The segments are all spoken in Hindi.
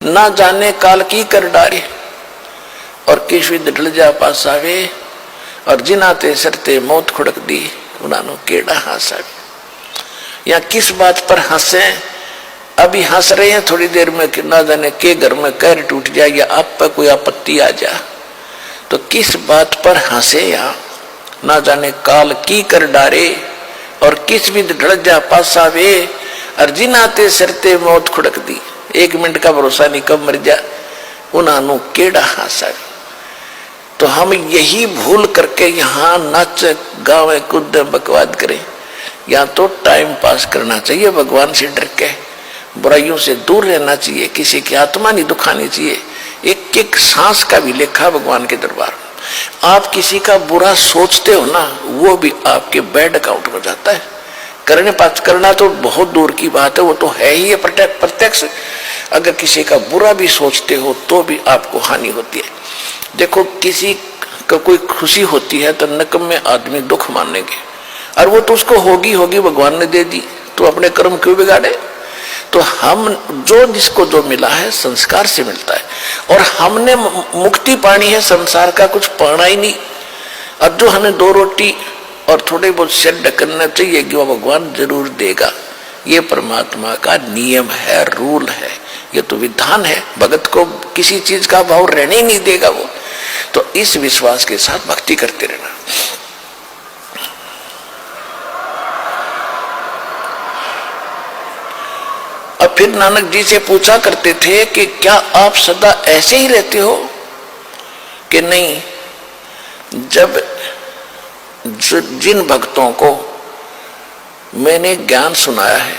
ना जाने काल की कर डारे और किस विद ढल जा पास आवे और जिनाते सरते मौत खुड़क दी उन्होंने केड़ा हंसावे। या किस बात पर हंसे, अभी हंस रहे हैं, थोड़ी देर में ना जाने के घर में कहर टूट जाए या आप पर कोई आपत्ति आ जाए तो किस बात पर हंसे। या ना जाने काल की कर डारे और किस विद ढल जा पास आवे और जिनाते सरते मौत खुड़क दी। 1 मिनट का भरोसा नहीं कब मर जा उन्होंने केड़ा हंसावे। तो हम यही भूल करके यहाँ नाच गावे कूद बकवाद करें। या तो टाइम पास करना चाहिए, भगवान से डर के बुराइयों से दूर रहना चाहिए, किसी की आत्मा नहीं दुखानी चाहिए। एक एक सांस का भी लेखा भगवान के दरबार में। आप किसी का बुरा सोचते हो ना, वो भी आपके बैड अकाउंट हो जाता है। करने पास करना तो बहुत दूर की बात है, वो तो है ही प्रत्यक्ष। अगर किसी का बुरा भी सोचते हो तो भी आपको हानि होती है। देखो किसी का कोई खुशी होती है तो नकम्मे आदमी दुख मानेंगे, और वो तो उसको होगी होगी भगवान ने दे दी, तो अपने कर्म क्यों बिगाड़े। तो हम जो जिसको जो मिला है संस्कार से मिलता है, और हमने मुक्ति पानी है, संसार का कुछ पाना ही नहीं। और जो हमें 2 रोटी और थोड़े बहुत सिर ढकना चाहिए कि वो भगवान जरूर देगा। ये परमात्मा का नियम है, रूल है, ये तो विधान है। भगत को किसी चीज का भाव रहने ही नहीं देगा वो। तो इस विश्वास के साथ भक्ति करते रहना। अब फिर नानक जी से पूछा करते थे कि क्या आप सदा ऐसे ही रहते हो कि नहीं। जब जिन भक्तों को मैंने ज्ञान सुनाया है,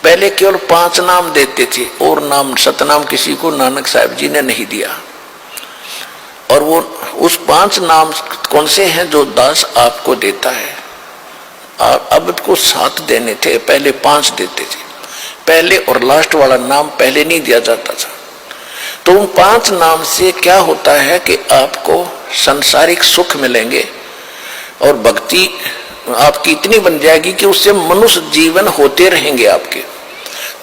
पहले केवल 5 नाम देते थे और नाम सतनाम किसी को नानक साहब जी ने नहीं दिया। और वो उस 5 नाम कौन से हैं जो दास आपको देता है। अब को 7 देने थे, पहले 5 देते थे। पहले और लास्ट वाला नाम पहले नहीं दिया जाता था। तो उन 5 नाम से क्या होता है कि आपको सांसारिक सुख मिलेंगे और भक्ति आपकी इतनी बन जाएगी कि उससे मनुष्य जीवन होते रहेंगे आपके।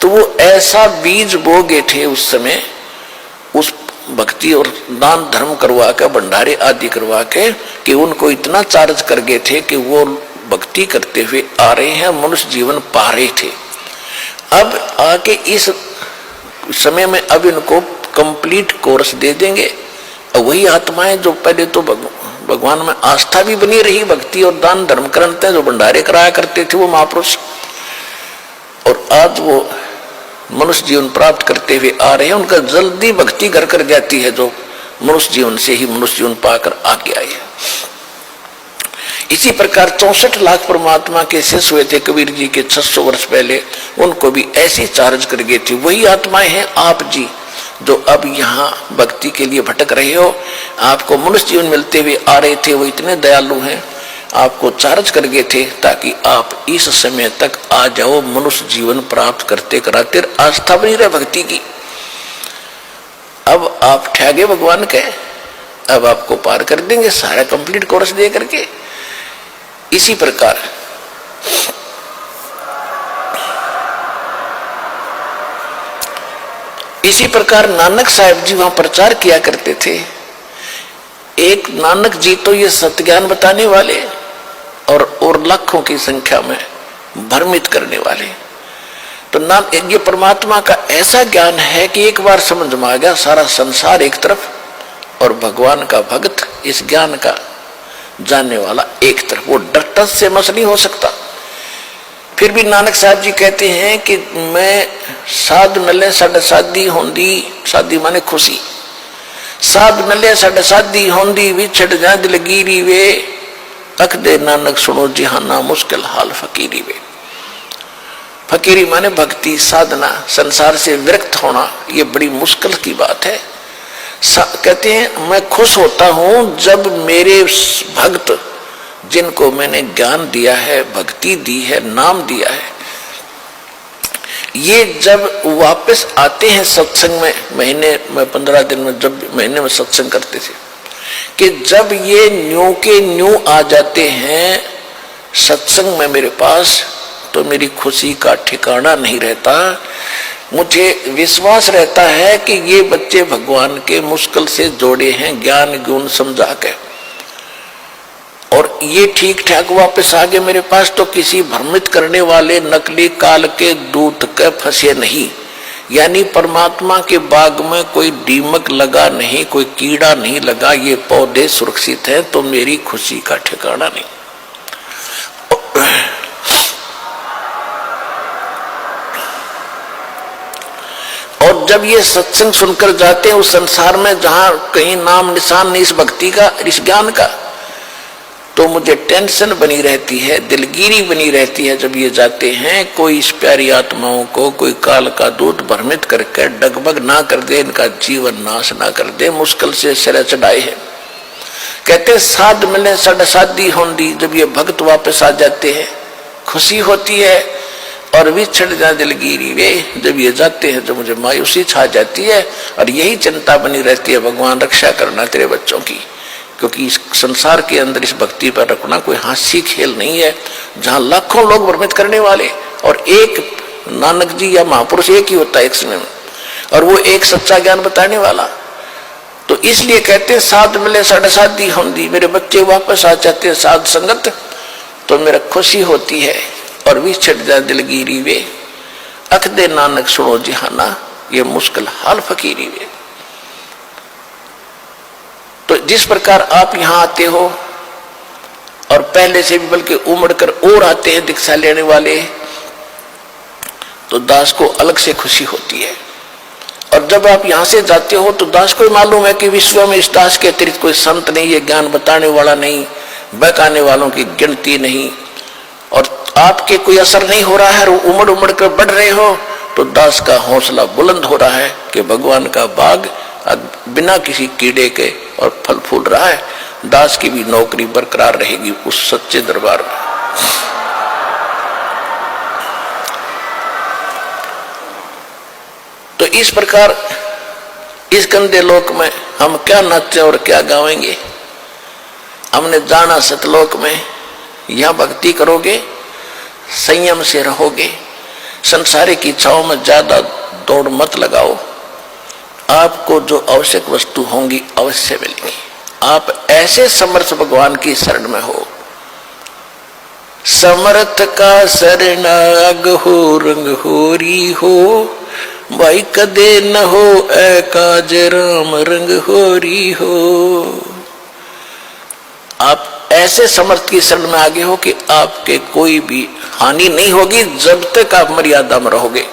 तो वो ऐसा बीज बोगे थे उस समय, उस भक्ति और दान धर्म करवा के, भंडारे आदि करवा के, कि उनको इतना चार्ज कर गए थे कि वो भक्ति करते हुए आ रहे हैं, मनुष्य जीवन पा रहे थे। अब आके इस समय में अब इनको कंप्लीट कोर्स दे देंगे। और वही आत्माएं जो पहले तो भगवान में आस्था भी बनी रही, भक्ति और दान धर्म करते जो भंडारे कराया करते थे वो महापुरुष, और आज वो मनुष्य जीवन प्राप्त करते हुए आ रहे हैं। उनका जल्दी भक्ति घर कर जाती है जो मनुष्य जीवन से ही मनुष्य जीवन पाकर आगे आए हैं। इसी प्रकार 64 लाख परमात्मा के शिष्य हुए थे कबीर जी के 600 वर्ष पहले, उनको भी ऐसी चार्ज कर गए थे। वही आत्माएं हैं आप जी जो अब यहाँ भक्ति के लिए भटक रहे हो। आपको मनुष्य जीवन मिलते हुए आ रहे थे, वो इतने दयालु हैं, आपको चार्ज कर गए थे ताकि आप इस समय तक आ जाओ, मनुष्य जीवन प्राप्त करते कराते आस्था बनी रहे भक्ति की। अब आप ठहगे भगवान के, अब आपको पार कर देंगे सारा कंप्लीट कोर्स दे करके। इसी प्रकार नानक साहब जी वहां प्रचार किया करते थे। एक नानक जी तो ये सत्य ज्ञान बताने वाले और लाखों की संख्या में भ्रमित करने वाले। तो ये परमात्मा का ऐसा ज्ञान है कि एक बार समझ में आ गया सारा संसार एक तरफ और भगवान का भक्त इस ज्ञान का जानने वाला एक तरफ, वो डर से मस नहीं हो सकता। फिर भी नानक साहब जी कहते हैं कि मैं साध नले साढ़े शादी होंदी, शादी माने खुशी, साध नले साढ़े शादी होंदी विछड़ जा दिलगीरी वे, अख दे नानक सुनो जिहाना मुश्किल हाल फकीरी वे। फकीरी माने भक्ति साधना, संसार से विरक्त होना, ये बड़ी मुश्किल की बात है। कहते हैं मैं खुश होता हूं जब मेरे भक्त जिनको मैंने ज्ञान दिया है, भक्ति दी है, नाम दिया है, ये जब वापस आते हैं सत्संग में, महीने में 15 दिन में जब महीने में सत्संग करते थे, कि जब ये न्यू के न्यू आ जाते हैं सत्संग में मेरे पास, तो मेरी खुशी का ठिकाना नहीं रहता। मुझे विश्वास रहता है कि ये बच्चे भगवान के मुश्किल से जोड़े हैं ज्ञान गुण समझा के, और ये ठीक ठाक वापस आ गए मेरे पास, तो किसी भ्रमित करने वाले नकली काल के दूत के फंसे नहीं। यानी परमात्मा के बाग में कोई दीमक लगा नहीं, कोई कीड़ा नहीं लगा, ये पौधे सुरक्षित हैं, तो मेरी खुशी का ठिकाना नहीं। और जब ये सत्संग सुनकर जाते हैं उस संसार में जहां कहीं नाम निशान नहीं इस भक्ति का, इस ज्ञान का, तो मुझे टेंशन बनी रहती है, दिलगिरी बनी रहती है। जब ये जाते हैं कोई इस प्यारी आत्माओं को कोई काल का दूत भ्रमित करके डगमग ना कर दे, इनका जीवन नाश ना कर दे, मुश्किल से सिर चढ़ाए है। कहते साध मिले सड शादी होंदी, जब ये भक्त वापस आ जाते हैं खुशी होती है, और विछड़ जा दिलगिरी वे, जब ये जाते हैं तो मुझे मायूसी छा जाती है, और यही चिंता बनी रहती है, भगवान रक्षा करना तेरे बच्चों की, क्योंकि इस संसार के अंदर इस भक्ति पर रखना कोई हास्य खेल नहीं है, जहां लाखों लोग भ्रमित करने वाले, और एक नानक जी या महापुरुष एक ही होता है एक समय में, और वो एक सच्चा ज्ञान बताने वाला। तो इसलिए कहते हैं साध मिले सड शादी होंदी, मेरे बच्चे वापस आ जाते हैं साध संगत, तो मेरा खुशी होती है, और विछड़ जा दिलगिरी वे, अख दे नानक सुनो जिहाना, ये मुश्किल हाल फकीरी वे। तो जिस प्रकार आप यहां आते हो, और पहले से भी बल्कि उमड़ कर और आते हैं दीक्षा लेने वाले, तो दास को अलग से खुशी होती है। और जब आप यहां से जाते हो तो दास को मालूम है कि विश्व में इस दास के अतिरिक्त कोई संत नहीं, ये ज्ञान बताने वाला नहीं, बहकाने वालों की गिनती नहीं, और आपके कोई असर नहीं हो रहा है, उमड़ उमड़ कर बढ़ रहे हो, तो दास का हौसला बुलंद हो रहा है कि भगवान का बाग बिना किसी कीड़े के और फल फूल रहा है, दास की भी नौकरी बरकरार रहेगी उस सच्चे दरबार में। तो इस प्रकार इस गंदे लोक में हम क्या नाचे और क्या गावेंगे। हमने जाना सतलोक में, यहां भक्ति करोगे, संयम से रहोगे, संसारिक इच्छाओं में ज्यादा दौड़ मत लगाओ, आपको जो आवश्यक वस्तु होंगी अवश्य मिलेगी। आप ऐसे समर्थ भगवान की शरण में हो, समर्थ का शरणाग हो, रंग होरी हो, भाई कदे न हो ऐ काज राम, रंग होरी हो। आप ऐसे समर्थ की शरण में आगे हो कि आपके कोई भी हानि नहीं होगी जब तक आप मर्यादा में रहोगे।